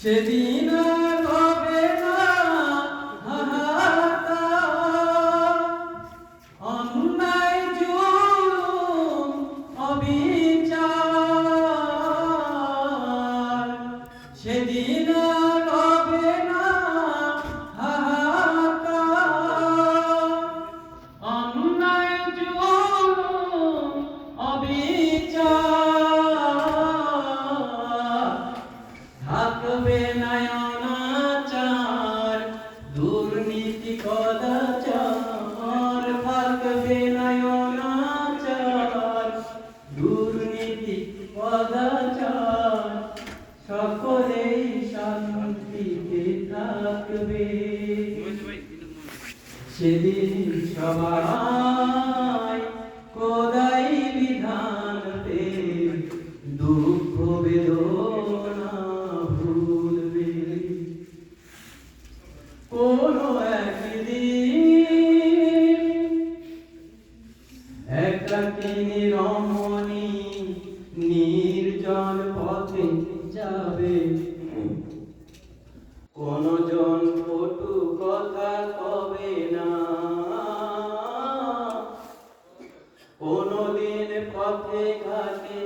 সেদিন আর হবে না হাহাকার, অন্যায় জুলুম অবিচার। সেদিন আর হবে না হাহাকার, অন্যায় জুলুম অবিচার। থাকবে না অনাচার, দুর্নীতি কদাচার। থাকবে না অনাচার, দুর্নীতি কদাচার। সকলেই শান্তিতে থাকবে। সেদিন সবাই খোদাই বিধানতে দুঃখ বেদনা ভুলবে। কোনো একদিন একাকিনী রমণী নির্জন পথে যাবে, কোনো জন কটু কথা কবে না। কোনদিন পথে ঘাটে